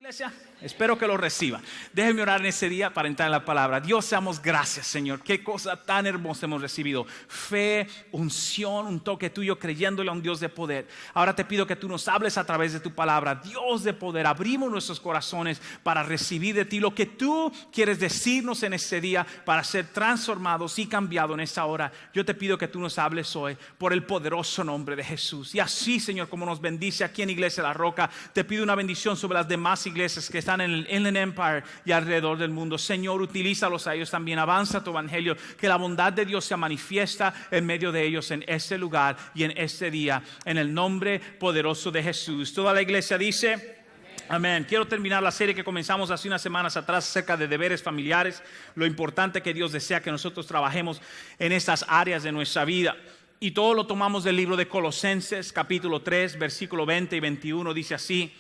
Iglesia, espero que lo reciba. Déjenme orar en ese día para entrar en la palabra. Dios, seamos gracias, Señor. Qué cosa tan hermosa hemos recibido. Fe, unción, un toque tuyo, creyéndole a un Dios de poder. Ahora te pido que tú nos hables a través de tu palabra. Dios de poder, abrimos nuestros corazones para recibir de ti lo que tú quieres decirnos en este día para ser transformados y cambiados en esta hora. Yo te pido que tú nos hables hoy por el poderoso nombre de Jesús. Y así, Señor, como nos bendice aquí en Iglesia La Roca, te pido una bendición sobre las demás iglesias que están en el Inland Empire y alrededor del mundo. Señor, utilízalos a ellos también. Avanza tu evangelio, que la bondad de Dios se manifiesta en medio de ellos en este lugar y en este día, en el nombre poderoso de Jesús. Toda la iglesia dice amén. Quiero terminar la serie que comenzamos hace unas semanas atrás acerca de deberes familiares, lo importante que Dios desea que nosotros trabajemos en estas áreas de nuestra vida. Y todo lo tomamos del libro de Colosenses, capítulo 3, versículo 20 y 21, dice así.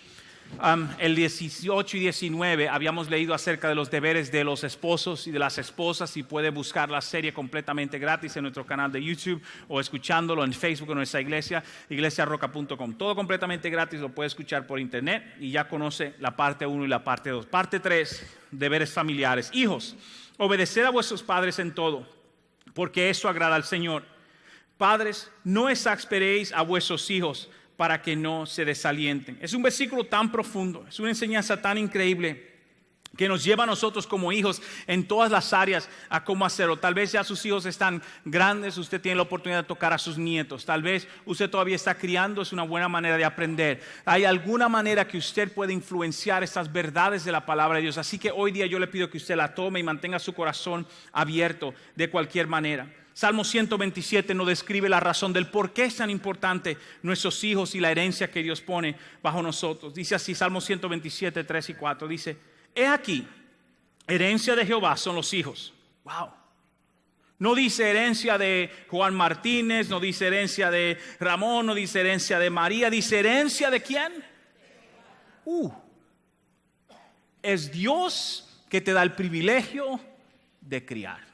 El 18 y 19 habíamos leído acerca de los deberes de los esposos y de las esposas, y puede buscar la serie completamente gratis en nuestro canal de YouTube o escuchándolo en Facebook en nuestra iglesia, iglesiarroca.com. Todo completamente gratis, lo puede escuchar por internet y ya conoce la parte 1 y la parte 2. Parte 3, deberes familiares. Hijos, obedeced a vuestros padres en todo, porque eso agrada al Señor. Padres, no exasperéis a vuestros hijos para que no se desalienten. Es un versículo tan profundo, es una enseñanza tan increíble que nos lleva a nosotros como hijos en todas las áreas a cómo hacerlo. Tal vez ya sus hijos están grandes, usted tiene la oportunidad de tocar a sus nietos. Tal vez usted todavía está criando, es una buena manera de aprender. Hay alguna manera que usted puede influenciar estas verdades de la palabra de Dios. Así que hoy día yo le pido que usted la tome y mantenga su corazón abierto de cualquier manera. Salmo 127 nos describe la razón del por qué es tan importante nuestros hijos y la herencia que Dios pone bajo nosotros. Dice así, Salmo 127, 3 y 4, dice: he aquí, herencia de Jehová son los hijos. Wow. No dice herencia de Juan Martínez, no dice herencia de Ramón, no dice herencia de María, dice herencia de ¿quién? Es Dios que te da el privilegio de criar.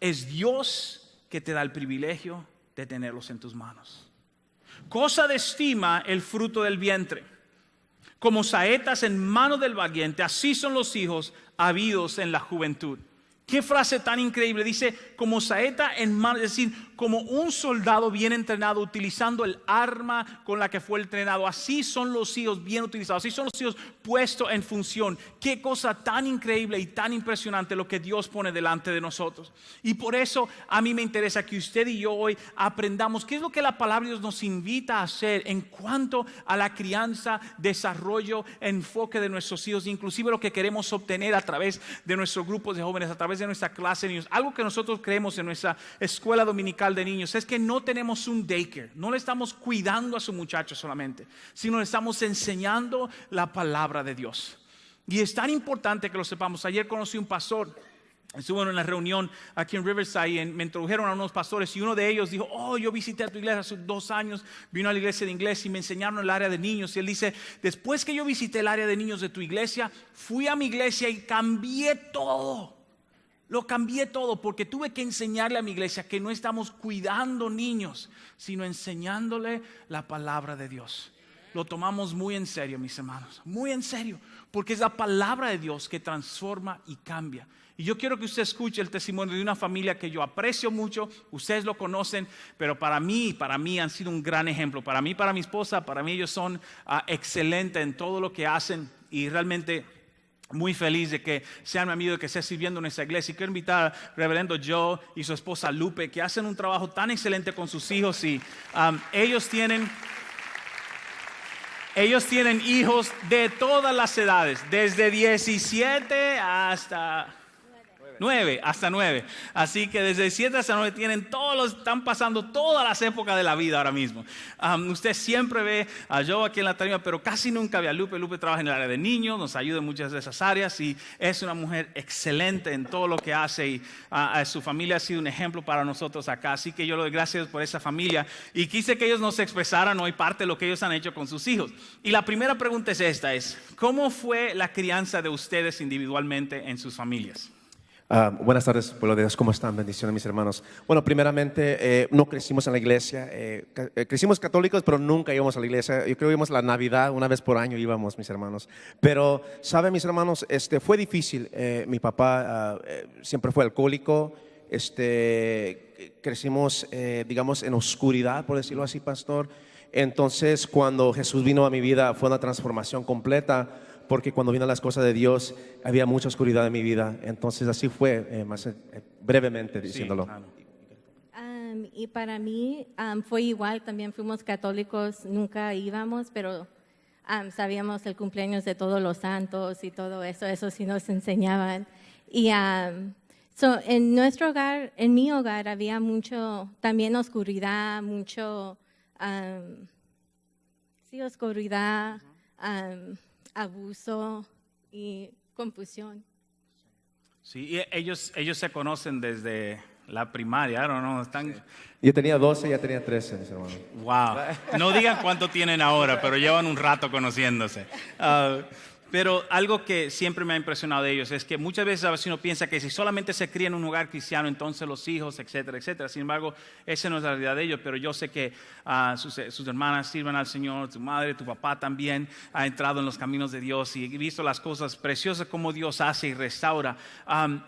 Es Dios que te da el privilegio de tenerlos en tus manos. Cosa de estima el fruto del vientre. Como saetas en mano del valiente, así son los hijos habidos en la juventud. Qué frase tan increíble. Dice, como saeta en mano, es decir, como un soldado bien entrenado utilizando el arma con la que fue entrenado. Así son los hijos bien utilizados, así son los hijos puestos en función. Qué cosa tan increíble y tan impresionante lo que Dios pone delante de nosotros. Y por eso a mí me interesa que usted y yo hoy aprendamos qué es lo que la palabra de Dios nos invita a hacer en cuanto a la crianza, desarrollo, enfoque de nuestros hijos, inclusive lo que queremos obtener a través de nuestros grupos de jóvenes, a través de nuestra clase de niños. Algo que nosotros creemos en nuestra escuela dominical de niños es que no tenemos un daycare, no le estamos cuidando a su muchacho solamente, sino le estamos enseñando la palabra de Dios. Y es tan importante que lo sepamos. Ayer conocí un pastor, estuve en una reunión aquí en Riverside y me introdujeron a unos pastores y uno de ellos dijo: yo visité a tu iglesia hace 2 años, vino a la iglesia de inglés y me enseñaron el área de niños. Y él dice: después que yo visité el área de niños de tu iglesia, fui a mi iglesia y cambié todo. Lo cambié todo porque tuve que enseñarle a mi iglesia que no estamos cuidando niños, sino enseñándole la palabra de Dios. Lo tomamos muy en serio, mis hermanos, muy en serio, porque es la palabra de Dios que transforma y cambia. Y yo quiero que usted escuche el testimonio de una familia que yo aprecio mucho. Ustedes lo conocen, pero para mí han sido un gran ejemplo. Para mí, para mi esposa, para mí ellos son excelentes en todo lo que hacen y realmente muy feliz de que sean mi amigo, de que esté sirviendo en nuestra iglesia. Y quiero invitar al reverendo Joe y su esposa Lupe, que hacen un trabajo tan excelente con sus hijos. Y ellos tienen hijos de todas las edades, desde 17 hasta 9. Así que desde 7 hasta 9 tienen están pasando todas las épocas de la vida ahora mismo. Usted siempre ve a Joe aquí en la tarima, pero casi nunca ve a Lupe. Lupe trabaja en el área de niños, nos ayuda en muchas de esas áreas y es una mujer excelente en todo lo que hace y su familia ha sido un ejemplo para nosotros acá. Así que yo le doy gracias por esa familia y quise que ellos nos expresaran hoy parte de lo que ellos han hecho con sus hijos. Y la primera pregunta es esta: ¿cómo fue la crianza de ustedes individualmente en sus familias? Buenas tardes, pueblo de Dios, ¿cómo están? Bendiciones, mis hermanos. Bueno, primeramente, no crecimos en la iglesia, crecimos católicos, pero nunca íbamos a la iglesia. Yo creo que íbamos a la Navidad, una vez por año íbamos, mis hermanos. Pero, ¿saben, mis hermanos? Fue difícil. Mi papá siempre fue alcohólico. Crecimos, digamos, en oscuridad, por decirlo así, pastor. Entonces, cuando Jesús vino a mi vida, fue una transformación completa. Porque cuando vino las cosas de Dios había mucha oscuridad en mi vida. Entonces así fue, más brevemente diciéndolo. Sí, claro. Y para mí fue igual, también fuimos católicos, nunca íbamos, pero sabíamos el cumpleaños de todos los santos y todo eso, eso sí nos enseñaban. Y en nuestro hogar, en mi hogar, había mucho, también oscuridad, mucho, sí, oscuridad, abuso y confusión. Sí, y ellos se conocen desde la primaria, ¿no? Están... Sí. Yo tenía 12, ya tenía 13, mis hermanos. Wow. No digan cuánto tienen ahora, pero llevan un rato conociéndose. Pero algo que siempre me ha impresionado de ellos es que muchas veces a veces uno piensa que si solamente se cría en un hogar cristiano, entonces los hijos, etcétera, etcétera. Sin embargo, esa no es la realidad de ellos, pero yo sé que sus hermanas sirven al Señor, tu madre, tu papá también ha entrado en los caminos de Dios y he visto las cosas preciosas como Dios hace y restaura.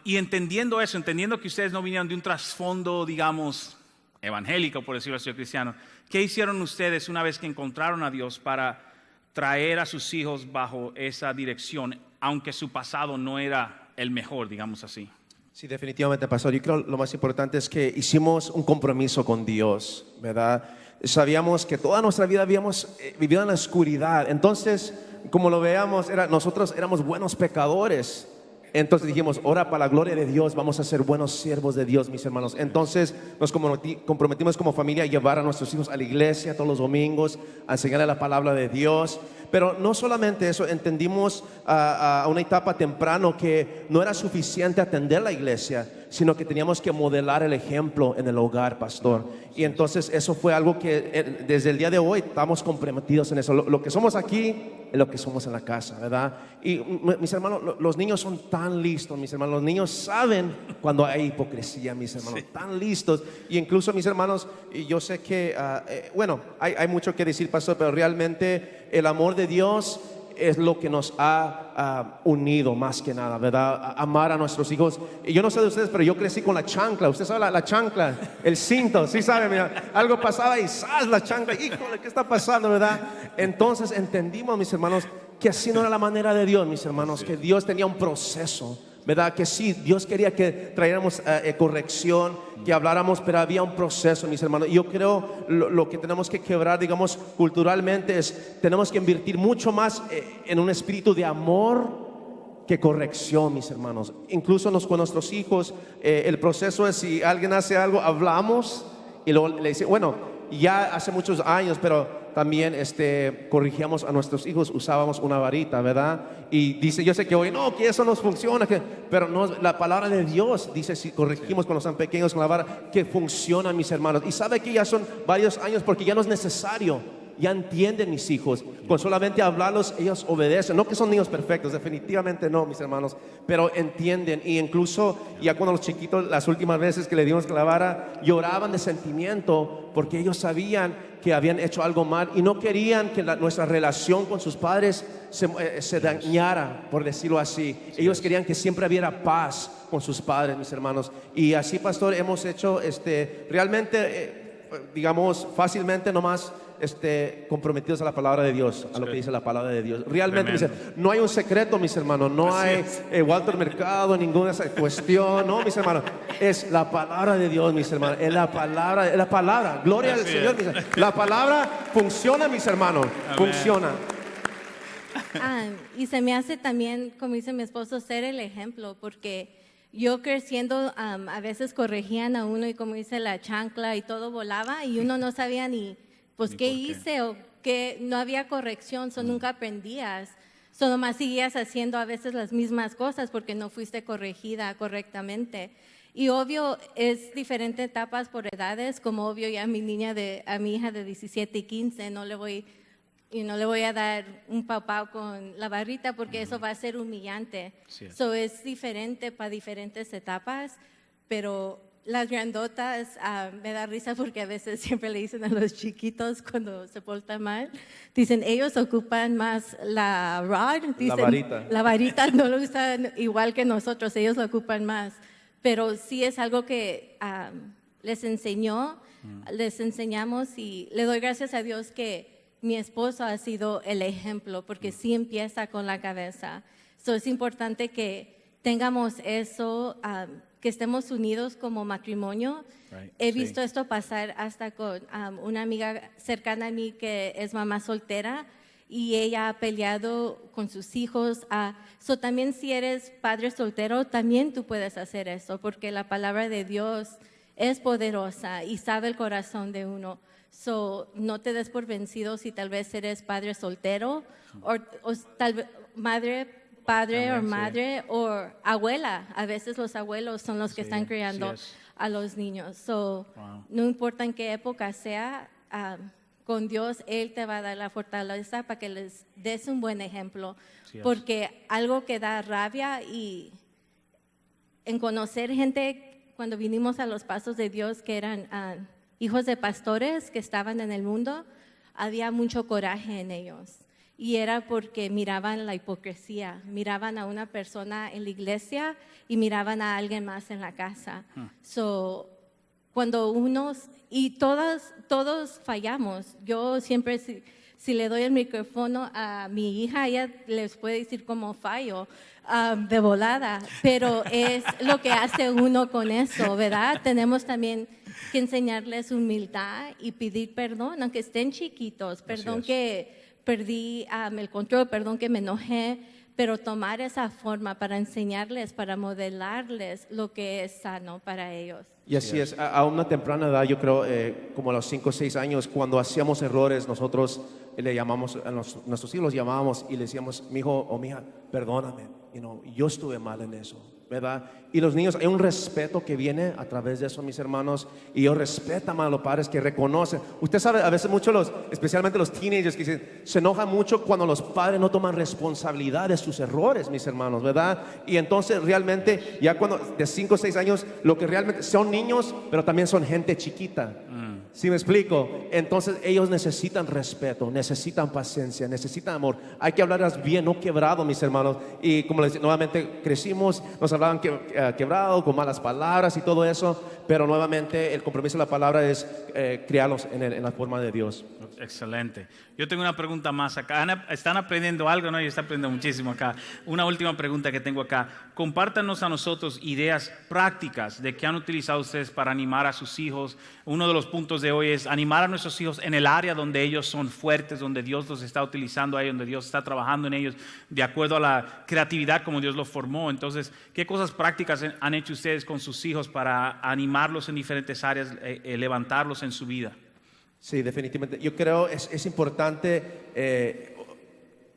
Y entendiendo eso, entendiendo que ustedes no vinieron de un trasfondo, digamos, evangélico, por decirlo así, cristiano, ¿qué hicieron ustedes una vez que encontraron a Dios para traer a sus hijos bajo esa dirección, aunque su pasado no era el mejor, digamos así? Sí, definitivamente, pastor. Yo creo lo más importante es que hicimos un compromiso con Dios, ¿verdad? Sabíamos que toda nuestra vida habíamos vivido en la oscuridad. Entonces, como lo veamos, nosotros éramos buenos pecadores. Entonces dijimos, ora para la gloria de Dios, vamos a ser buenos siervos de Dios, mis hermanos. Entonces nos comprometimos como familia a llevar a nuestros hijos a la iglesia todos los domingos, a enseñarle la palabra de Dios. Pero no solamente eso, entendimos a una etapa temprano que no era suficiente atender la iglesia, sino que teníamos que modelar el ejemplo en el hogar, pastor. Y entonces eso fue algo que desde el día de hoy estamos comprometidos en eso. Lo que somos aquí es lo que somos en la casa, ¿verdad? Y mis hermanos, los niños son tan listos, mis hermanos. Los niños saben cuando hay hipocresía, mis hermanos, tan listos. Y incluso, mis hermanos, y yo sé que, bueno, hay mucho que decir, pastor, pero realmente el amor de Dios es lo que nos ha unido más que nada, ¿verdad? Amar a nuestros hijos. Y yo no sé de ustedes, pero yo crecí con la chancla. Usted sabe la chancla, el cinto, sí sabe, mira, algo pasaba y ¡zas! La chancla, híjole, ¿qué está pasando, verdad? Entonces entendimos, mis hermanos, que así no era la manera de Dios, mis hermanos, que Dios tenía un proceso, ¿verdad? Que sí, Dios quería que trayéramos corrección, que habláramos, pero había un proceso, mis hermanos. Y yo creo lo que tenemos que quebrar, digamos, culturalmente es, tenemos que invertir mucho más en un espíritu de amor que corrección, mis hermanos. Incluso con nuestros hijos, el proceso es, si alguien hace algo, hablamos y luego le dice, bueno, ya hace muchos años, pero también corrigíamos a nuestros hijos, usábamos una varita, ¿verdad? Y dice, yo sé que hoy no, que eso no funciona, pero no, la palabra de Dios dice, si corregimos cuando están pequeños con la vara, que funciona, mis hermanos. Y sabe que ya son varios años porque ya no es necesario. Ya entienden mis hijos, con solamente hablarlos ellos obedecen. No que son niños perfectos, definitivamente no, mis hermanos, pero entienden. Y incluso ya cuando los chiquitos, las últimas veces que le dimos la vara, lloraban de sentimiento porque ellos sabían que habían hecho algo mal y no querían que nuestra relación con sus padres se dañara, por decirlo así. Ellos querían que siempre hubiera paz con sus padres, mis hermanos. Y así, pastor, hemos hecho realmente, digamos, fácilmente nomás comprometidos a la palabra de Dios, a lo que dice la palabra de Dios. Realmente, no hay un secreto, mis hermanos, no hay Walter Mercado, ninguna esa cuestión, no, mis hermanos, es la palabra de Dios, mis hermanos, es la palabra, gloria al Señor, mis hermanos. La palabra funciona, mis hermanos, funciona. Y se me hace también, como dice mi esposo, ser el ejemplo, porque yo creciendo a veces corregían a uno y como dice la chancla y todo volaba y uno no sabía ni pues qué hice o que no había corrección, nunca aprendías. Nomás seguías haciendo a veces las mismas cosas porque no fuiste corregida correctamente. Y obvio es diferentes etapas por edades, como obvio ya a mi hija de 17 y 15 no le voy y no le voy a dar un papá con la barrita porque eso va a ser humillante. Sí. So es diferente para diferentes etapas, pero las grandotas me da risa porque a veces siempre le dicen a los chiquitos cuando se portan mal, dicen ellos ocupan más la rod, dicen, varita. La varita no lo usan igual que nosotros, ellos lo ocupan más, pero sí es algo que les enseñamos y le doy gracias a Dios que mi esposo ha sido el ejemplo porque sí empieza con la cabeza. So es importante que tengamos eso, que estemos unidos como matrimonio. Right. He Sí. visto esto pasar hasta con una amiga cercana a mí que es mamá soltera y ella ha peleado con sus hijos. So también si eres padre soltero, también tú puedes hacer eso porque la palabra de Dios es poderosa y sabe el corazón de uno. So no te des por vencido si tal vez eres padre soltero o tal vez padre También, o sí. madre o abuela. A veces los abuelos son los que Sí, están criando sí es. a los niños. So, Wow. no importa en qué época sea, con Dios Él te va a dar la fortaleza para que les des un buen ejemplo. Sí es. Porque algo que da rabia y en conocer gente cuando vinimos a los pasos de Dios que eran hijos de pastores que estaban en el mundo, había mucho coraje en ellos. Y era porque miraban la hipocresía, miraban a una persona en la iglesia y miraban a alguien más en la casa. So, cuando y todos fallamos. Yo siempre, si le doy el micrófono a mi hija, ella les puede decir cómo fallo de volada, pero es lo que hace uno con eso, ¿verdad? Tenemos también que enseñarles humildad y pedir perdón, aunque estén chiquitos, perdón es. que perdí el control, perdón que me enojé, pero tomar esa forma para enseñarles, para modelarles lo que es sano para ellos. Y así es, a una temprana edad, yo creo, como a los 5 o 6 años, cuando hacíamos errores, nosotros le llamamos, nuestros hijos los llamábamos y le decíamos, mi hijo o mi hija, perdóname, yo estuve mal en eso, ¿verdad? Y los niños, hay un respeto que viene a través de eso, mis hermanos, y ellos respetan a los padres que reconocen. Usted sabe, a veces especialmente los teenagers, que se enojan mucho cuando los padres no toman responsabilidad de sus errores, mis hermanos, ¿verdad? Y entonces realmente, ya cuando de 5 o 6 años, lo que realmente son niños, pero también son gente chiquita. ¿Sí me explico? Entonces ellos necesitan respeto, necesitan paciencia, necesitan amor. Hay que hablarlas bien, no quebrado, mis hermanos. Y como les decía, nuevamente crecimos, nos hablaban quebrado, con malas palabras y todo eso, pero nuevamente el compromiso de la palabra es criarlos en la forma de Dios. Excelente. Yo tengo una pregunta más acá. ¿Están aprendiendo algo? No, yo estoy aprendiendo muchísimo acá. Una última pregunta que tengo acá. Compártanos a nosotros ideas prácticas de que han utilizado ustedes para animar a sus hijos. Uno de los puntos de hoy es animar a nuestros hijos en el área donde ellos son fuertes, donde Dios los está utilizando ahí, donde Dios está trabajando en ellos, de acuerdo a la creatividad como Dios los formó. Entonces, ¿qué cosas prácticas han hecho ustedes con sus hijos para animarlos en diferentes áreas, levantarlos en su vida? Sí, definitivamente. Yo creo es importante,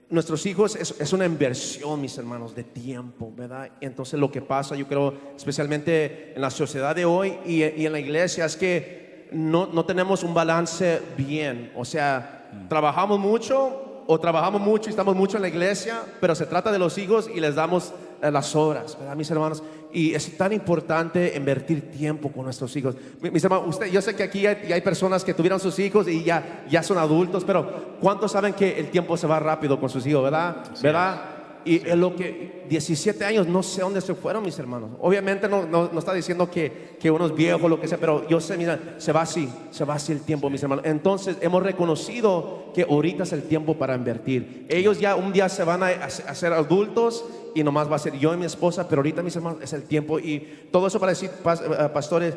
nuestros hijos es una inversión, mis hermanos, de tiempo, ¿verdad? Entonces lo que pasa, yo creo, especialmente en la sociedad de hoy y en la iglesia, es que no tenemos un balance bien. O sea, trabajamos mucho y estamos mucho en la iglesia, pero se trata de los hijos y les damos las obras, ¿verdad, mis hermanos? Y es tan importante invertir tiempo con nuestros hijos. Mis hermanos, yo sé que aquí hay personas que tuvieron sus hijos y ya son adultos, pero ¿cuántos saben que el tiempo se va rápido con sus hijos, verdad? Sí, ¿Verdad? Y en lo que 17 años, no sé dónde se fueron, mis hermanos. Obviamente no está diciendo que uno es viejo, lo que sea, pero yo sé, mira, se va así el tiempo, mis hermanos. Entonces hemos reconocido que ahorita es el tiempo para invertir. Ellos ya un día se van a ser adultos y nomás va a ser yo y mi esposa, pero ahorita, mis hermanos, es el tiempo. Y todo eso para decir, pastores,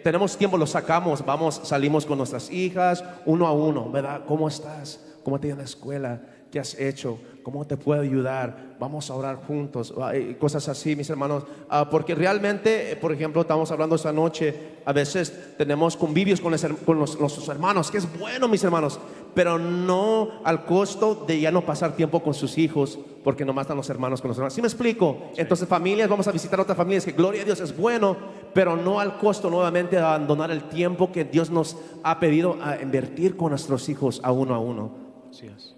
tenemos tiempo, lo sacamos, salimos con nuestras hijas, uno a uno, ¿verdad? ¿Cómo estás? ¿Cómo te ha ido en la escuela? ¿Qué has hecho? ¿Cómo te puedo ayudar? Vamos a orar juntos, cosas así, mis hermanos, porque realmente, por ejemplo, estamos hablando esta noche, a veces tenemos convivios con nuestros hermanos, que es bueno, mis hermanos, pero no al costo de ya no pasar tiempo con sus hijos, porque nomás están los hermanos con los hermanos. ¿Sí me explico? Sí. Entonces, familias, vamos a visitar otras familias, que gloria a Dios es bueno, pero no al costo nuevamente de abandonar el tiempo que Dios nos ha pedido a invertir con nuestros hijos a uno. Así es.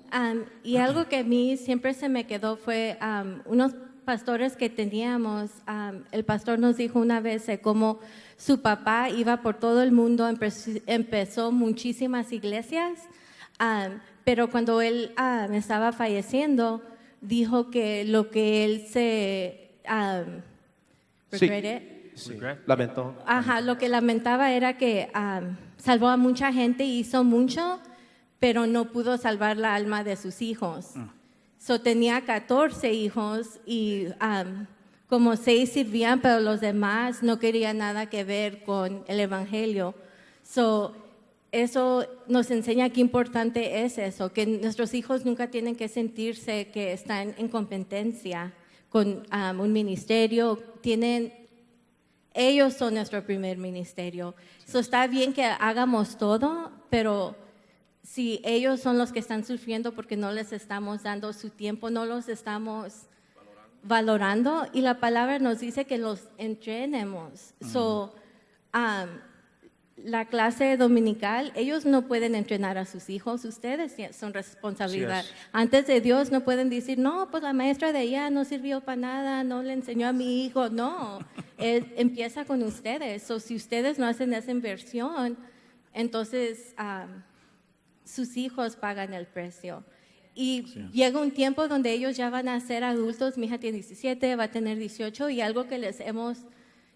Y algo que a mí siempre se me quedó fue unos pastores que teníamos. El pastor nos dijo una vez de cómo su papá iba por todo el mundo, empezó muchísimas iglesias, pero cuando él estaba falleciendo, dijo que lo que él se Sí, lamentó. lo que lamentaba era que salvó a mucha gente, hizo mucho, pero no pudo salvar la alma de sus hijos. So, tenía 14 hijos y como 6 sirvían, pero los demás no querían nada que ver con el evangelio. So, eso nos enseña qué importante es eso, que nuestros hijos nunca tienen que sentirse que están en competencia con un ministerio. Ellos son nuestro primer ministerio. So, está bien que hagamos todo, pero si ellos son los que están sufriendo porque no les estamos dando su tiempo, no los estamos valorando, y la palabra nos dice que los entrenemos. So, la clase dominical, ellos no pueden entrenar a sus hijos, ustedes son responsabilidad. Sí es. Antes de Dios no pueden decir, no, pues la maestra de ella no sirvió para nada, no le enseñó a mi hijo. No, empieza con ustedes. So, si ustedes no hacen esa inversión, entonces sus hijos pagan el precio. Y llega un tiempo donde ellos ya van a ser adultos. Mi hija tiene 17, va a tener 18, y algo que les hemos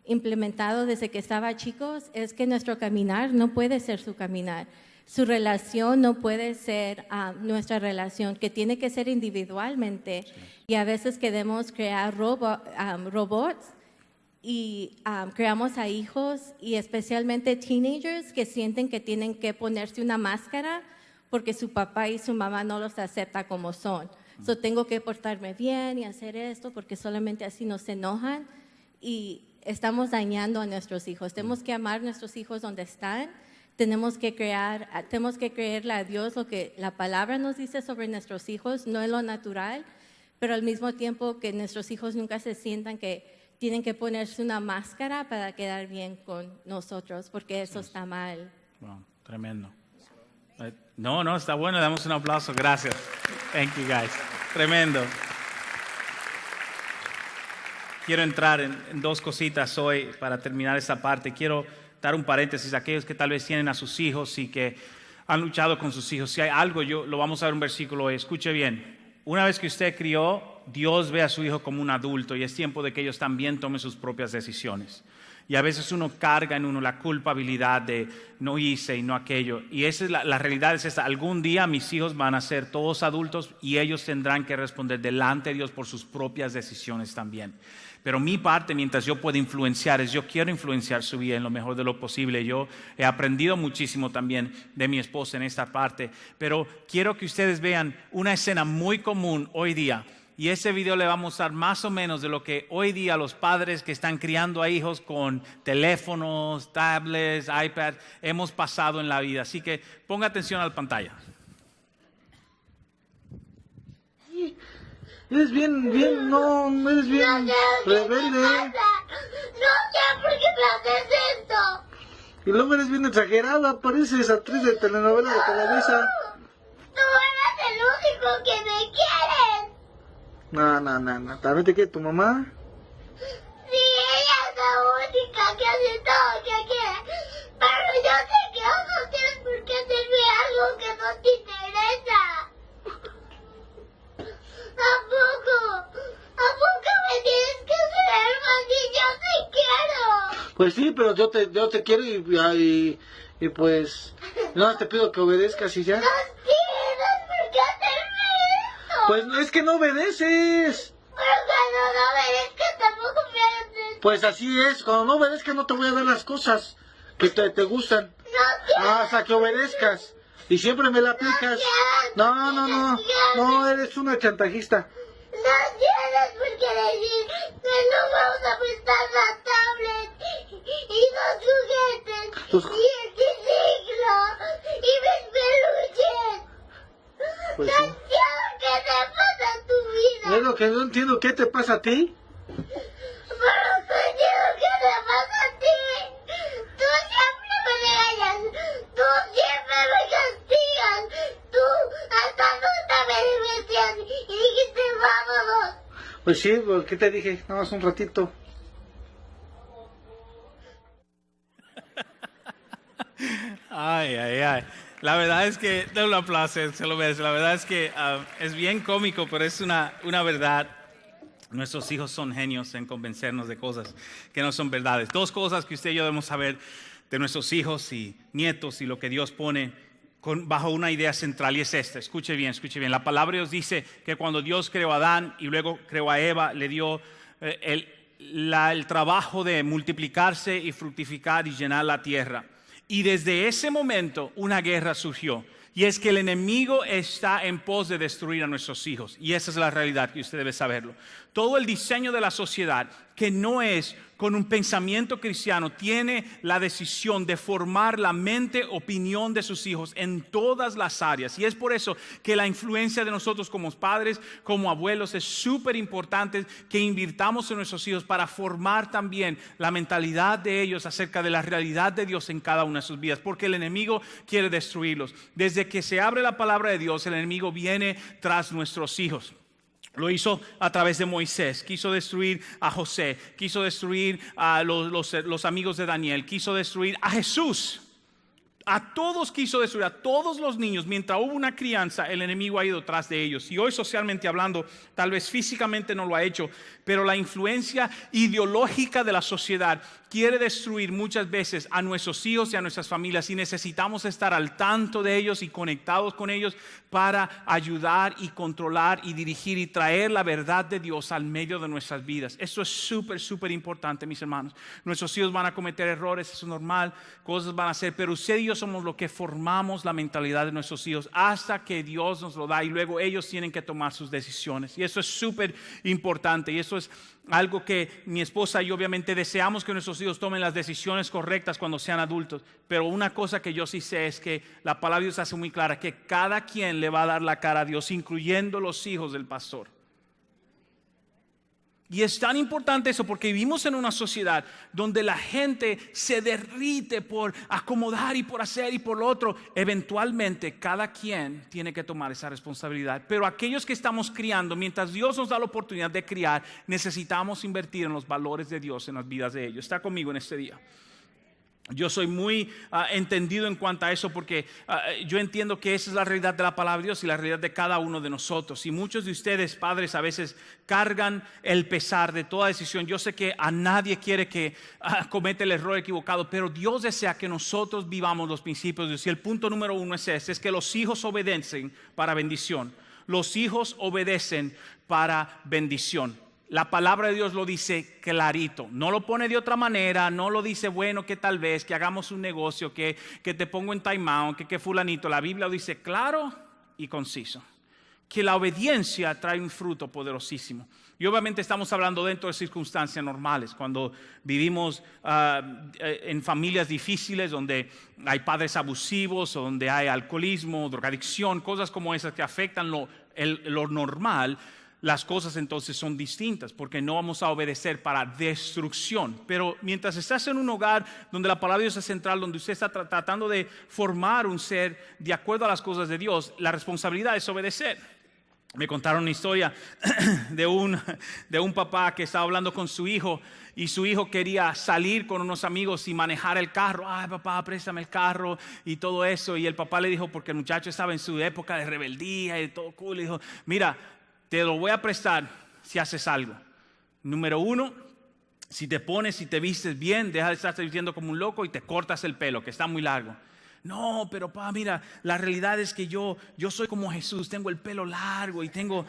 implementado desde que estaba chicos es que nuestro caminar no puede ser su caminar. Su relación no puede ser nuestra relación, que tiene que ser individualmente. Y a veces queremos crear robots y creamos a hijos, y especialmente teenagers, que sienten que tienen que ponerse una máscara porque su papá y su mamá no los aceptan como son. So, tengo que portarme bien y hacer esto porque solamente así nos enojan, y estamos dañando a nuestros hijos. Tenemos que amar a nuestros hijos donde están. Tenemos que creerle a Dios lo que la palabra nos dice sobre nuestros hijos, no en lo natural, pero al mismo tiempo que nuestros hijos nunca se sientan que tienen que ponerse una máscara para quedar bien con nosotros, porque eso está mal. Wow, tremendo. No, está bueno, le damos un aplauso, gracias. Thank you guys. Tremendo. Quiero entrar en dos cositas hoy para terminar esta parte. Quiero dar un paréntesis a aquellos que tal vez tienen a sus hijos y que han luchado con sus hijos. Si hay algo, lo vamos a ver un versículo hoy. Escuche bien. Una vez que usted crió, Dios ve a su hijo como un adulto, y es tiempo de que ellos también tomen sus propias decisiones. Y a veces uno carga en uno la culpabilidad de no hice y no aquello. Y esa es la realidad es esta. Algún día mis hijos van a ser todos adultos y ellos tendrán que responder delante de Dios por sus propias decisiones también. Pero mi parte, mientras yo puedo influenciar, yo quiero influenciar su vida en lo mejor de lo posible. Yo he aprendido muchísimo también de mi esposa en esta parte. Pero quiero que ustedes vean una escena muy común hoy día. Y ese video le va a mostrar más o menos de lo que hoy día los padres que están criando a hijos con teléfonos, tablets, iPads, hemos pasado en la vida. Así que ponga atención a la pantalla. Eres bien, no eres bien rebelde. No sé por qué me haces esto. Y luego eres bien exagerada, pareces actriz de telenovela de Televisa. Tú eres el único que me quiere. No, ¿también te quiere tu mamá? Sí, ella es la única que hace todo lo que quiere. Pero yo sé que vos no tienes por qué hacerme algo que no te interesa. ¿A poco me tienes que hacer algo así? Yo te quiero. Pues sí, pero yo te quiero y pues no te pido que obedezcas y ya. No tienes por qué hacerme esto. Pues es que no obedeces. Pero cuando no obedezcas tampoco me haces. Pues así es, cuando no obedezcas no te voy a dar las cosas que te gustan. No tienes. Hasta que obedezcas. Y siempre me la aplicas. No, eres una chantajista. No tienes por qué decir que no vamos a prestar la tablet y los juguetes y el triciclo y mis peluches. Pues No sí. entiendo qué te pasa en tu vida. Es lo que no entiendo, ¿qué te pasa a ti? Pero no entiendo qué te pasa a ti. Tú siempre me regañas. Tú siempre me castigas. Tú hasta Pues sí, ¿qué te dije? Nada más un ratito. Ay, ay, ay. La verdad es que, de un aplauso, se lo merece. La verdad es que es bien cómico, pero es una verdad. Nuestros hijos son genios en convencernos de cosas que no son verdades. Dos cosas que usted y yo debemos saber de nuestros hijos y nietos y lo que Dios pone bajo una idea central, y es esta. Escuche bien, escuche bien. La palabra de Dios dice que cuando Dios creó a Adán y luego creó a Eva, le dio el trabajo de multiplicarse y fructificar y llenar la tierra. Y desde ese momento una guerra surgió. Y es que el enemigo está en pos de destruir a nuestros hijos. Y esa es la realidad, que usted debe saberlo. Todo el diseño de la sociedad, que no es con un pensamiento cristiano, tiene la decisión de formar la mente, opinión de sus hijos en todas las áreas. Y es por eso que la influencia de nosotros como padres, como abuelos, es súper importante que invirtamos en nuestros hijos para formar también la mentalidad de ellos acerca de la realidad de Dios en cada una de sus vidas. Porque el enemigo quiere destruirlos. Desde que se abre la palabra de Dios, el enemigo viene tras nuestros hijos. Lo hizo a través de Moisés, quiso destruir a José, quiso destruir a los amigos de Daniel, quiso destruir a Jesús. A todos quiso destruir, a todos los niños. Mientras hubo una crianza, el enemigo ha ido tras de ellos. Y hoy, socialmente hablando, tal vez físicamente no lo ha hecho, pero la influencia ideológica de la sociedad quiere destruir muchas veces a nuestros hijos y a nuestras familias, y necesitamos estar al tanto de ellos y conectados con ellos para ayudar y controlar y dirigir y traer la verdad de Dios al medio de nuestras vidas. Eso es súper, súper importante, mis hermanos. Nuestros hijos van a cometer errores, eso es normal, cosas van a hacer, pero usted y yo somos los que formamos la mentalidad de nuestros hijos hasta que Dios nos lo da, y luego ellos tienen que tomar sus decisiones. Y eso es súper importante, y eso es algo que mi esposa y yo obviamente deseamos, que nuestros hijos tomen las decisiones correctas cuando sean adultos. Pero una cosa que yo sí sé es que la palabra de Dios hace muy clara que cada quien le va a dar la cara a Dios, incluyendo los hijos del pastor. Y es tan importante eso porque vivimos en una sociedad donde la gente se derrite por acomodar y por hacer y por lo otro. Eventualmente cada quien tiene que tomar esa responsabilidad. Pero aquellos que estamos criando, mientras Dios nos da la oportunidad de criar, necesitamos invertir en los valores de Dios en las vidas de ellos. Está conmigo en este día. Yo soy muy entendido en cuanto a eso, porque yo entiendo que esa es la realidad de la palabra de Dios y la realidad de cada uno de nosotros. Y muchos de ustedes, padres, a veces cargan el pesar de toda decisión. Yo sé que a nadie quiere que cometa el error equivocado, pero Dios desea que nosotros vivamos los principios de Dios. Y el punto número uno es este, es que los hijos obedecen para bendición. Los hijos obedecen para bendición. La palabra de Dios lo dice clarito, no lo pone de otra manera, no lo dice bueno que tal vez, que hagamos un negocio, que te pongo en time out, que fulanito. La Biblia lo dice claro y conciso, que la obediencia trae un fruto poderosísimo. Y obviamente estamos hablando dentro de circunstancias normales, cuando vivimos en familias difíciles, donde hay padres abusivos, o donde hay alcoholismo, drogadicción, cosas como esas que afectan lo normal. Las cosas entonces son distintas, porque no vamos a obedecer para destrucción. Pero mientras estás en un hogar donde la palabra de Dios es central, donde usted está tratando de formar un ser de acuerdo a las cosas de Dios, la responsabilidad es obedecer. Me contaron una historia de un papá que estaba hablando con su hijo, y su hijo quería salir con unos amigos y manejar el carro. Ay, papá, préstame el carro y todo eso. Y el papá le dijo, porque el muchacho estaba en su época de rebeldía y todo cool, le dijo, mira, te lo voy a prestar si haces algo. Número uno, si te pones, si te vistes bien, deja de estar vistiendo como un loco y te cortas el pelo, que está muy largo. No, pero papá, mira, la realidad es que yo soy como Jesús, tengo el pelo largo y tengo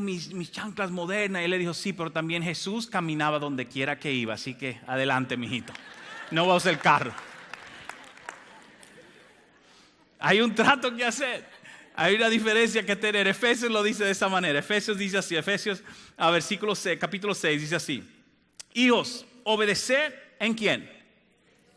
mis chanclas modernas. Y él le dijo, sí, pero también Jesús caminaba donde quiera que iba, así que adelante, mijito. No vas a usar el carro. Hay un trato que hacer. Hay una diferencia que tener. Efesios lo dice de esa manera. Efesios dice así, Efesios capítulo 6 dice así: hijos, obedecer ¿en quién?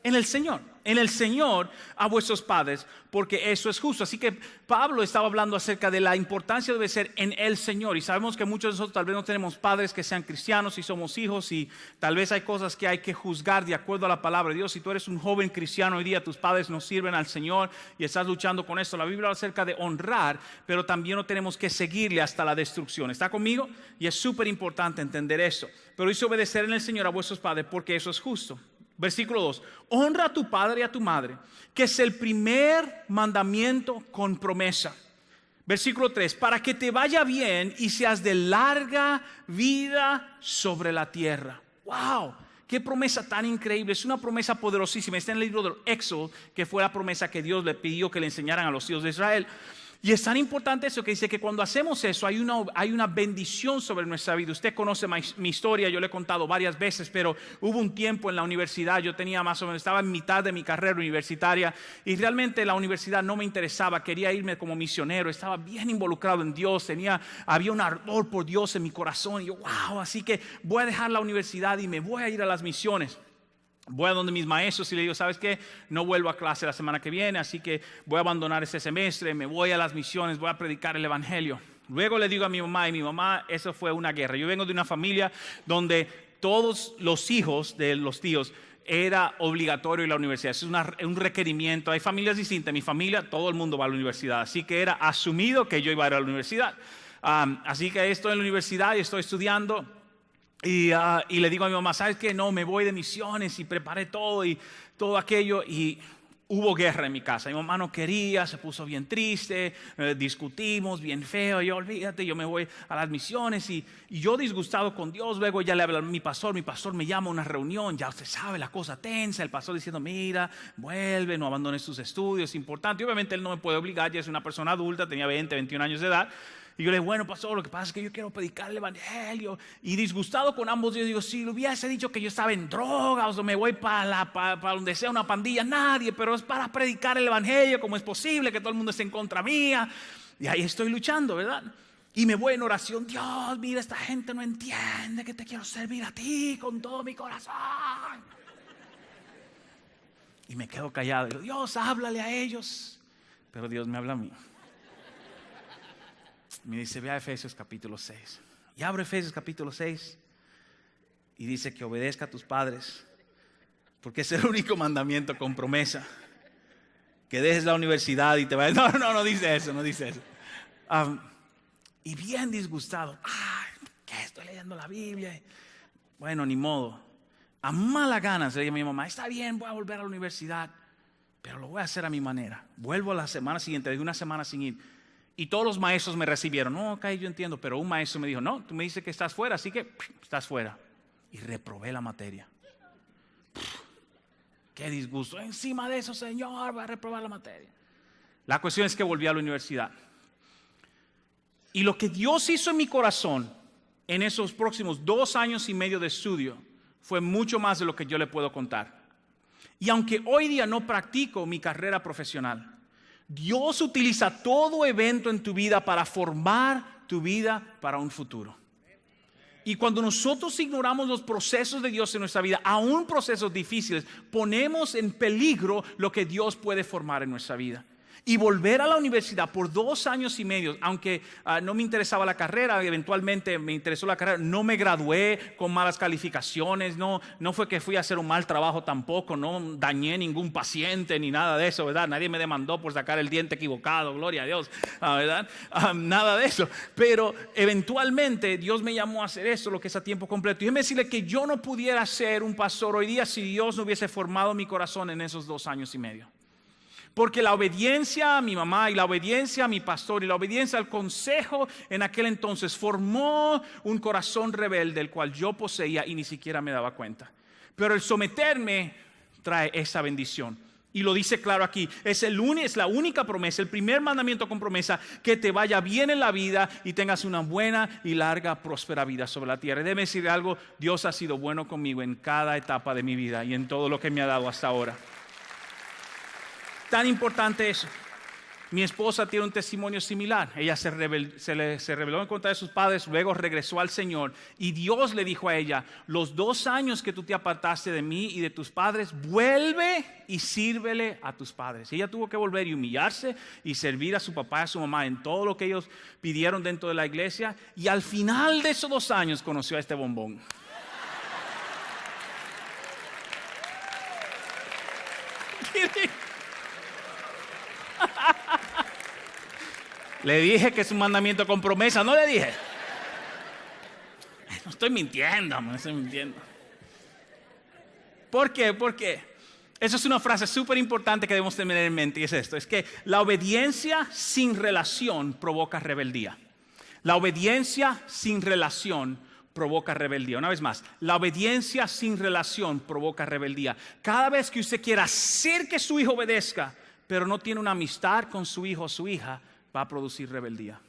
En el Señor. en el Señor a vuestros padres, porque eso es justo. Así que Pablo estaba hablando acerca de la importancia debe ser en el Señor. Y sabemos que muchos de nosotros tal vez no tenemos padres que sean cristianos y somos hijos, y tal vez hay cosas que hay que juzgar de acuerdo a la palabra de Dios. Si tú eres un joven cristiano hoy día, tus padres no sirven al Señor y estás luchando con esto. La Biblia habla acerca de honrar, pero también no tenemos que seguirle hasta la destrucción. ¿Está conmigo? Y es súper importante entender eso. Pero dice obedecer en el Señor a vuestros padres, porque eso es justo. Versículo 2, honra a tu padre y a tu madre, que es el primer mandamiento con promesa. Versículo 3, para que te vaya bien y seas de larga vida sobre la tierra. ¡Wow! ¡Qué promesa tan increíble! Es una promesa poderosísima. Está en el libro del Éxodo, que fue la promesa que Dios le pidió que le enseñaran a los hijos de Israel. Y es tan importante eso que dice que cuando hacemos eso hay una bendición sobre nuestra vida. Usted conoce mi historia, yo le he contado varias veces, pero hubo un tiempo en la universidad, yo tenía más o menos, estaba en mitad de mi carrera universitaria y realmente la universidad no me interesaba, quería irme como misionero, estaba bien involucrado en Dios, había un ardor por Dios en mi corazón y yo, wow, así que voy a dejar la universidad y me voy a ir a las misiones. Voy a donde mis maestros y le digo, ¿sabes qué? No vuelvo a clase la semana que viene, así que voy a abandonar ese semestre, me voy a las misiones, voy a predicar el evangelio. Luego le digo a mi mamá, y mi mamá, eso fue una guerra. Yo vengo de una familia donde todos los hijos de los tíos era obligatorio ir a la universidad, es un requerimiento. Hay familias distintas, en mi familia todo el mundo va a la universidad, así que era asumido que yo iba a ir a la universidad. Así que estoy en la universidad y estoy estudiando. Y le digo a mi mamá, ¿sabes qué? No, me voy de misiones y preparé todo y todo aquello. Y hubo guerra en mi casa. Mi mamá no quería, se puso bien triste, discutimos bien feo. Yo, olvídate, yo me voy a las misiones. Y yo disgustado con Dios, luego ya le habla a mi pastor me llama a una reunión. Ya usted sabe, la cosa tensa. El pastor diciendo, mira, vuelve, no abandones tus estudios, es importante. Y obviamente él no me puede obligar, ya es una persona adulta, tenía 20, 21 años de edad. Y yo le digo, bueno, pastor, lo que pasa es que yo quiero predicar el evangelio. Y disgustado con ambos, yo digo, si le hubiese dicho que yo estaba en drogas o me voy para donde sea una pandilla, nadie, pero es para predicar el evangelio. ¿Cómo es posible que todo el mundo esté en contra mía? Y ahí estoy luchando, ¿verdad? Y me voy en oración, Dios, mira, esta gente no entiende que te quiero servir a ti con todo mi corazón. Y me quedo callado, y digo, Dios, háblale a ellos. Pero Dios me habla a mí. Me dice, ve a Efesios capítulo 6. Y abro Efesios capítulo 6 y dice que obedezca a tus padres, porque es el único mandamiento con promesa. Que dejes la universidad y te vayas. No dice eso, no dice eso. Y bien disgustado. ¿Qué? Estoy leyendo la Biblia. Bueno, ni modo. A mala gana se le dice a mi mamá, está bien, voy a volver a la universidad, pero lo voy a hacer a mi manera. Vuelvo a la semana siguiente, de una semana sin ir. Y todos los maestros me recibieron. No, ok, yo entiendo, pero un maestro me dijo, no, tú me dices que estás fuera, así que estás fuera. Y reprobé la materia. Qué disgusto. Encima de eso, Señor, voy a reprobar la materia. La cuestión es que volví a la universidad. Y lo que Dios hizo en mi corazón en esos próximos 2 años y medio de estudio fue mucho más de lo que yo le puedo contar. Y aunque hoy día no practico mi carrera profesional, Dios utiliza todo evento en tu vida para formar tu vida para un futuro. Y cuando nosotros ignoramos los procesos de Dios en nuestra vida, aún procesos difíciles, ponemos en peligro lo que Dios puede formar en nuestra vida. Y volver a la universidad por 2 años y medio, aunque no me interesaba la carrera, eventualmente me interesó la carrera, no me gradué con malas calificaciones, no fue que fui a hacer un mal trabajo tampoco, no dañé ningún paciente ni nada de eso, ¿verdad? Nadie me demandó por sacar el diente equivocado, gloria a Dios, ¿verdad? Nada de eso, pero eventualmente Dios me llamó a hacer eso, lo que es a tiempo completo. Y déjeme decirle que yo no pudiera ser un pastor hoy día si Dios no hubiese formado mi corazón en esos 2 años y medio. Porque la obediencia a mi mamá y la obediencia a mi pastor y la obediencia al consejo en aquel entonces formó un corazón rebelde, el cual yo poseía y ni siquiera me daba cuenta. Pero el someterme trae esa bendición. Y lo dice claro aquí, es la única promesa, el primer mandamiento con promesa, que te vaya bien en la vida y tengas una buena y larga, próspera vida sobre la tierra. Y déjeme decir algo, Dios ha sido bueno conmigo en cada etapa de mi vida y en todo lo que me ha dado hasta ahora. Tan importante eso. Mi esposa tiene un testimonio similar. Ella se rebeló en contra de sus padres, luego regresó al Señor. Y Dios le dijo a ella, los 2 años que tú te apartaste de mí y de tus padres, vuelve y sírvele a tus padres. Ella tuvo que volver y humillarse y servir a su papá y a su mamá en todo lo que ellos pidieron dentro de la iglesia. Y al final de esos 2 años conoció a este bombón. Le dije que es un mandamiento con promesa, ¿no le dije? No estoy mintiendo, no estoy mintiendo. ¿Por qué? Porque eso es una frase súper importante que debemos tener en mente y es esto, es que la obediencia sin relación provoca rebeldía. La obediencia sin relación provoca rebeldía. Una vez más, la obediencia sin relación provoca rebeldía. Cada vez que usted quiera hacer que su hijo obedezca, pero no tiene una amistad con su hijo o su hija, va a producir rebeldía.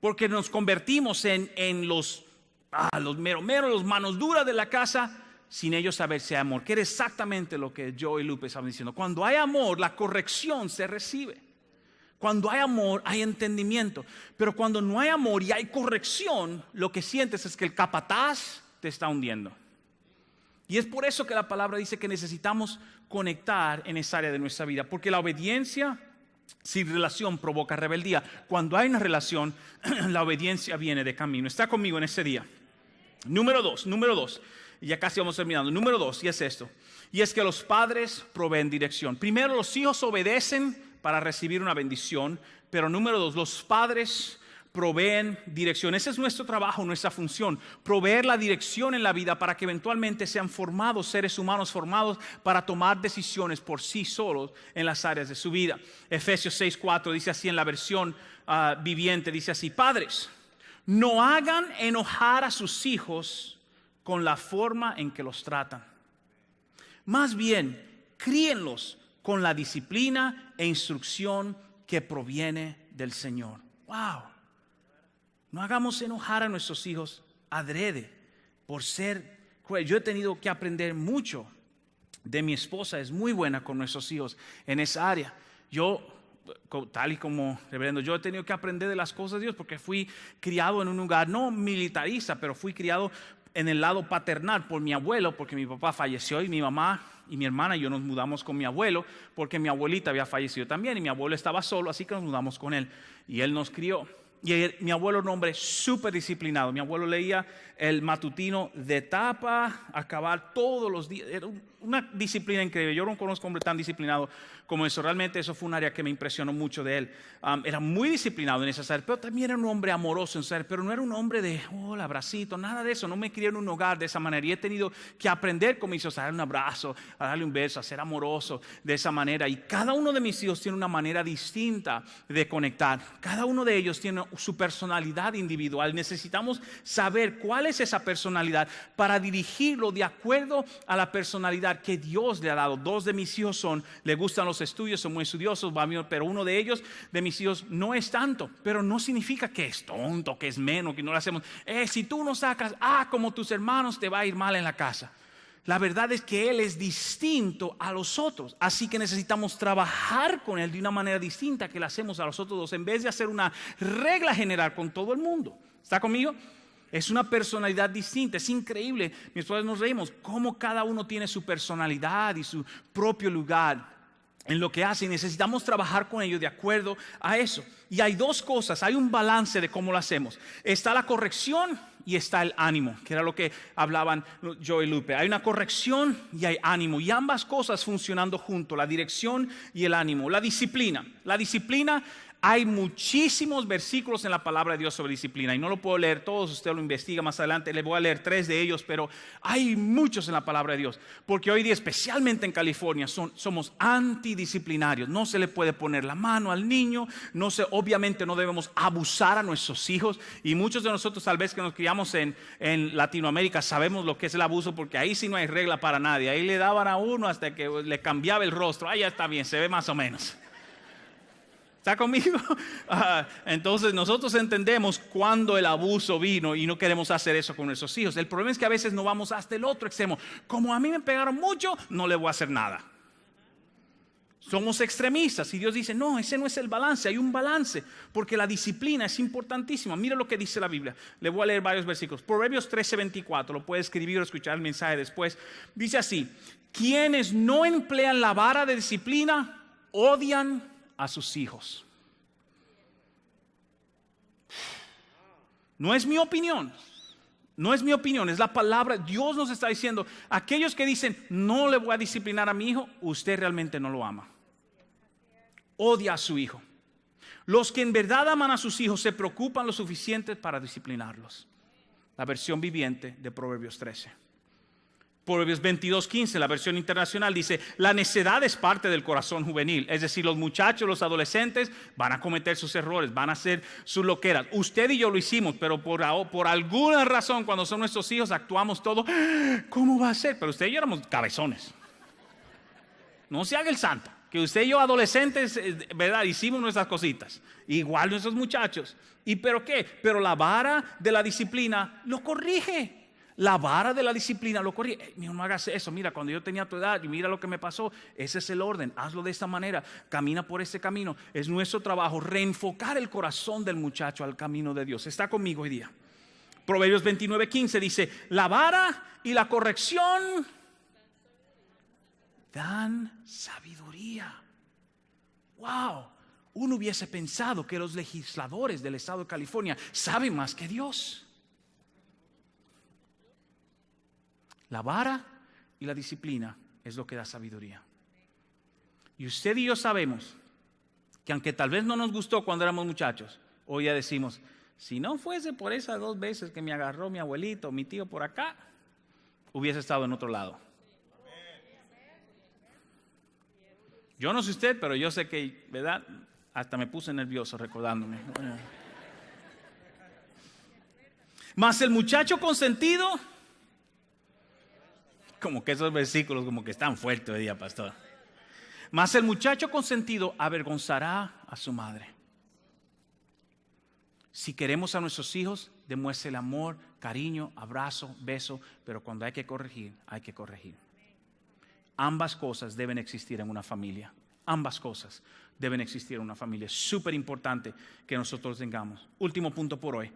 Porque nos convertimos en los meros, los manos duras de la casa, sin ellos saber si hay amor. Que era exactamente lo que yo y Lupe estaban diciendo. Cuando hay amor, la corrección se recibe. Cuando hay amor, hay entendimiento. Pero cuando no hay amor y hay corrección, lo que sientes es que el capataz te está hundiendo. Y es por eso que la palabra dice que necesitamos conectar en esa área de nuestra vida. Porque la obediencia sin relación provoca rebeldía. Cuando hay una relación, la obediencia viene de camino. Está conmigo en ese día. Número dos. Y ya casi vamos terminando. Número 2, y es esto. Y es que los padres proveen dirección. Primero, los hijos obedecen para recibir una bendición. Pero número 2, los padres proveen dirección. Ese es nuestro trabajo, nuestra función. Proveer la dirección en la vida para que eventualmente sean formados, seres humanos formados para tomar decisiones por sí solos en las áreas de su vida. Efesios 6:4 dice así en la versión viviente, dice así: padres, no hagan enojar a sus hijos con la forma en que los tratan. Más bien, críenlos con la disciplina e instrucción que proviene del Señor. ¡Wow! No hagamos enojar a nuestros hijos adrede por ser cruel. Yo he tenido que aprender mucho de mi esposa. Es muy buena con nuestros hijos en esa área. Yo, tal y como reverendo, yo he tenido que aprender de las cosas de Dios porque fui criado en un lugar no militarista, pero fui criado en el lado paternal por mi abuelo, porque mi papá falleció y mi mamá y mi hermana y yo nos mudamos con mi abuelo porque mi abuelita había fallecido también y mi abuelo estaba solo, así que nos mudamos con él y él nos crió. Y mi abuelo era un hombre súper disciplinado. Mi abuelo leía el matutino de tapa a acabar todos los días. Era una disciplina increíble. Yo no conozco a un hombre tan disciplinado como eso. Realmente eso fue un área que me impresionó mucho de él. Era muy disciplinado en esa área, pero también era un hombre amoroso en esa área. Pero no era un hombre de, hola, abracito, nada de eso. No me crié en un hogar de esa manera. Y he tenido que aprender como hizo, a darle un abrazo, a darle un beso, a ser amoroso de esa manera. Y cada uno de mis hijos tiene una manera distinta de conectar. Cada uno de ellos tiene su personalidad individual. Necesitamos saber cuál es esa personalidad para dirigirlo de acuerdo a la personalidad que Dios le ha dado. 2 de mis hijos le gustan los estudios, son muy estudiosos, pero uno de ellos, de mis hijos, no es tanto. Pero no significa que es tonto, que es menos, que no lo hacemos. Si tú no sacas como tus hermanos, te va a ir mal en la casa. La verdad es que él es distinto a los otros, así que necesitamos trabajar con él de una manera distinta que lo hacemos a los otros 2, en vez de hacer una regla general con todo el mundo. ¿Está conmigo? Es una personalidad distinta, es increíble. Mi esposa nos reímos cómo cada uno tiene su personalidad y su propio lugar en lo que hace, y necesitamos trabajar con ellos de acuerdo a eso. Y hay 2 cosas, hay un balance de cómo lo hacemos. Está la corrección y está el ánimo, que era lo que hablaban yo y Lupe. Hay una corrección y hay ánimo, y ambas cosas funcionando juntos, la dirección y el ánimo. La disciplina, hay muchísimos versículos en la palabra de Dios sobre disciplina y no lo puedo leer todos, usted lo investiga más adelante, le voy a leer 3 de ellos, pero hay muchos en la palabra de Dios, porque hoy día, especialmente en California, somos antidisciplinarios. No se le puede poner la mano al niño, obviamente no debemos abusar a nuestros hijos, y muchos de nosotros, tal vez que nos criamos en Latinoamérica, sabemos lo que es el abuso, porque ahí sí no hay regla para nadie. Ahí le daban a uno hasta que le cambiaba el rostro. Ya está bien, se ve más o menos. ¿Está conmigo? Entonces nosotros entendemos cuando el abuso vino y no queremos hacer eso con nuestros hijos. El problema es que a veces no vamos hasta el otro extremo. Como a mí me pegaron mucho, no le voy a hacer nada. Somos extremistas y Dios dice, no, ese no es el balance, hay un balance, porque la disciplina es importantísima. Mira lo que dice la Biblia. Le voy a leer varios versículos. Proverbios 13:24, lo puede escribir o escuchar el mensaje después. Dice así, quienes no emplean la vara de disciplina odian a sus hijos. No es mi opinión. No es mi opinión, es la palabra. Dios nos está diciendo, aquellos que dicen, no le voy a disciplinar a mi hijo, usted realmente no lo ama. Odia a su hijo. Los que en verdad aman a sus hijos se preocupan lo suficiente para disciplinarlos. La versión viviente de Proverbios 13. Proverbios 22:15, la versión internacional, dice, la necedad es parte del corazón juvenil. Es decir, los muchachos, los adolescentes van a cometer sus errores, van a hacer sus loqueras. Usted y yo lo hicimos, pero por alguna razón, cuando son nuestros hijos, actuamos todo, ¿cómo va a ser? Pero usted y yo éramos cabezones. No se haga el santo, que usted y yo adolescentes, ¿verdad? Hicimos nuestras cositas. Igual nuestros muchachos. ¿Y pero qué? Pero la vara de la disciplina lo corrige. La vara de la disciplina lo corrige. No hagas eso. Mira, cuando yo tenía tu edad y mira lo que me pasó. Ese es el orden. Hazlo de esta manera. Camina por este camino. Es nuestro trabajo reenfocar el corazón del muchacho al camino de Dios. ¿Está conmigo hoy día? Proverbios 29:15 dice, la vara y la corrección dan sabiduría. Wow. Uno hubiese pensado que los legisladores del estado de California saben más que Dios. La vara y la disciplina es lo que da sabiduría. Y usted y yo sabemos que aunque tal vez no nos gustó cuando éramos muchachos, hoy ya decimos, si no fuese por esas 2 veces que me agarró mi abuelito, mi tío por acá, hubiese estado en otro lado. Yo no sé usted, pero yo sé que, ¿verdad? Hasta me puse nervioso recordándome. Mas el muchacho consentido, como que esos versículos como que están fuertes hoy día, pastor. Mas el muchacho consentido avergonzará a su madre. Si queremos a nuestros hijos, demuestre el amor, cariño, abrazo, beso, pero cuando hay que corregir, hay que corregir. Ambas cosas deben existir en una familia. Ambas cosas deben existir en una familia. Es súper importante que nosotros tengamos. Último punto por hoy.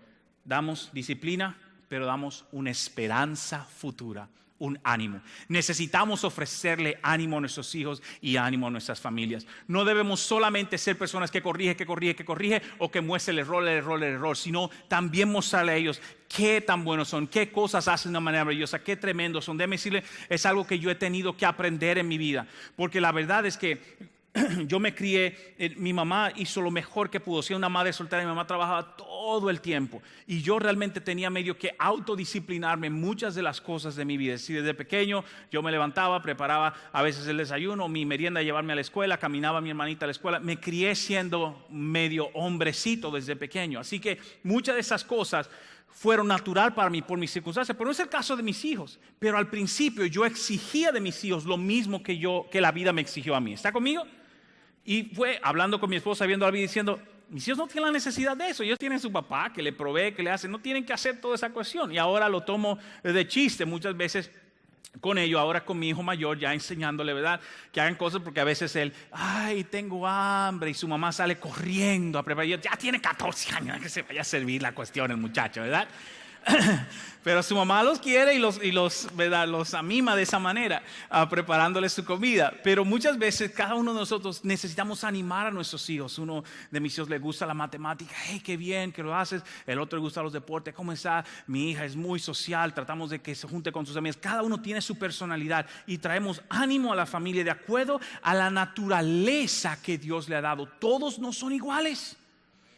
Damos disciplina, pero damos una esperanza futura. Un ánimo. Necesitamos ofrecerle ánimo a nuestros hijos y ánimo a nuestras familias. No debemos solamente ser personas que corrige o que muestre el error, sino también mostrarle a ellos qué tan buenos son, qué cosas hacen de una manera maravillosa, qué tremendos son. Déjeme decirle, es algo que yo he tenido que aprender en mi vida, porque la verdad es que yo me crié, mi mamá hizo lo mejor que pudo, siendo una madre soltera, mi mamá trabajaba todo el tiempo y yo realmente tenía medio que autodisciplinarme en muchas de las cosas de mi vida. Es decir, desde pequeño yo me levantaba, preparaba a veces el desayuno, mi merienda, llevarme a la escuela, caminaba a mi hermanita a la escuela. Me crié siendo medio hombrecito desde pequeño, así que muchas de esas cosas fueron natural para mí por mis circunstancias, pero no es el caso de mis hijos. Pero al principio yo exigía de mis hijos lo mismo que la vida me exigió a mí. ¿Está conmigo? Y fue hablando con mi esposa, viendo a la vida, diciendo, mis hijos no tienen la necesidad de eso. Ellos tienen su papá que le provee, que le hace. No tienen que hacer toda esa cuestión. Y ahora lo tomo de chiste muchas veces con ellos. Ahora con mi hijo mayor, ya enseñándole, ¿verdad? Que hagan cosas, porque a veces él, ay, tengo hambre. Y su mamá sale corriendo a preparar. Ya tiene 14 años, que se vaya a servir la cuestión el muchacho, ¿verdad? Pero su mamá los quiere y ¿verdad? Los amima de esa manera, preparándoles su comida. Pero muchas veces cada uno de nosotros necesitamos animar a nuestros hijos. Uno de mis hijos le gusta la matemática, hey, qué bien que lo haces. El otro le gusta los deportes, ¿cómo está? Mi hija es muy social, tratamos de que se junte con sus amigas. Cada uno tiene su personalidad y traemos ánimo a la familia de acuerdo a la naturaleza que Dios le ha dado. Todos no son iguales.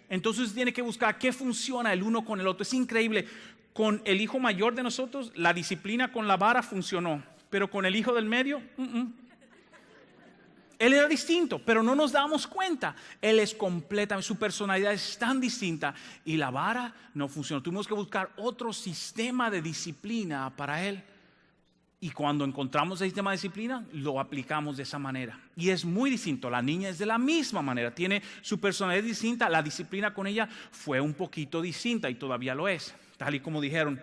Entonces tiene que buscar qué funciona el uno con el otro. Es increíble. Con el hijo mayor de nosotros, la disciplina con la vara funcionó. Pero con el hijo del medio, él era distinto, pero no nos damos cuenta. Él es completamente, su personalidad es tan distinta y la vara no funcionó. Tuvimos que buscar otro sistema de disciplina para él. Y cuando encontramos el sistema de disciplina, lo aplicamos de esa manera. Y es muy distinto. La niña es de la misma manera. Tiene su personalidad distinta. La disciplina con ella fue un poquito distinta y todavía lo es. Tal y como dijeron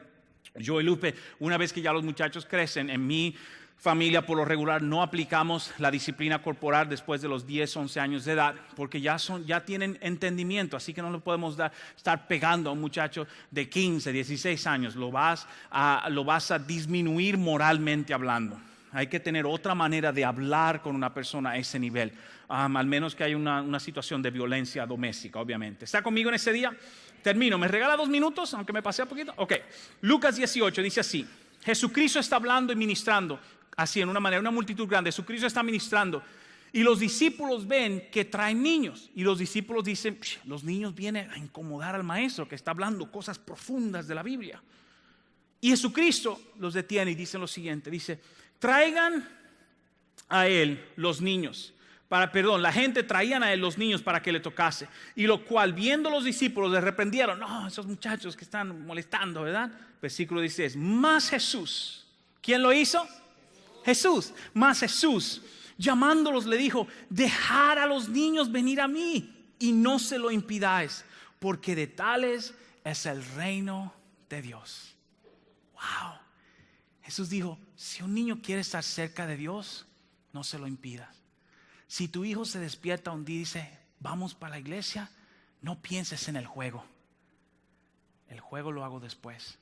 yo y Lupe, una vez que ya los muchachos crecen, en mi familia, por lo regular no aplicamos la disciplina corporal después de los 10, 11 años de edad, porque ya tienen entendimiento, así que no le podemos estar pegando a un muchacho de 15, 16 años, lo vas a disminuir moralmente hablando. Hay que tener otra manera de hablar con una persona a ese nivel, al menos que haya una situación de violencia doméstica, obviamente. ¿Está conmigo en ese día? Termino, ¿me regala 2 minutos? Aunque me pasé un poquito. Ok, Lucas 18 dice así: Jesucristo está hablando y ministrando, así en una manera, una multitud grande. Jesucristo está ministrando y los discípulos ven que traen niños. Y los discípulos dicen, los niños vienen a incomodar al maestro que está hablando cosas profundas de la Biblia. Y Jesucristo los detiene y dice lo siguiente, dice, traigan a él los niños. La gente traían a él los niños para que le tocase. Y lo cual, viendo los discípulos, le reprendieron. No, esos muchachos que están molestando, ¿verdad? Versículo 16. Más Jesús. ¿Quién lo hizo? Jesús. Más Jesús, llamándolos, le dijo, dejad a los niños venir a mí y no se lo impidáis, porque de tales es el reino de Dios. Wow. Jesús dijo, si un niño quiere estar cerca de Dios, no se lo impidas. Si tu hijo se despierta un día y dice, vamos para la iglesia, no pienses en el juego. El juego lo hago después.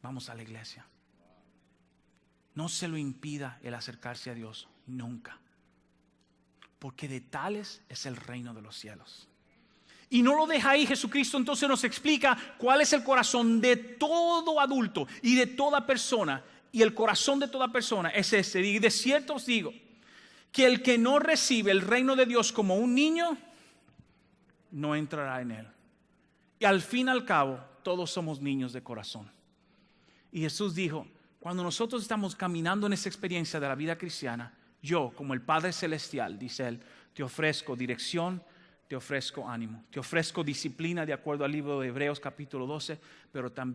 Vamos a la iglesia. No se lo impida el acercarse a Dios, nunca. Porque de tales es el reino de los cielos. Y no lo deja ahí. Jesucristo entonces nos explica cuál es el corazón de todo adulto y de toda persona. Y el corazón de toda persona es este. Y de cierto os digo, que el que no recibe el reino de Dios como un niño, no entrará en él. Y al fin y al cabo, todos somos niños de corazón. Y Jesús dijo, cuando nosotros estamos caminando en esa experiencia de la vida cristiana, yo, como el Padre Celestial, dice él, te ofrezco dirección, te ofrezco ánimo, te ofrezco disciplina de acuerdo al libro de Hebreos capítulo 12, pero también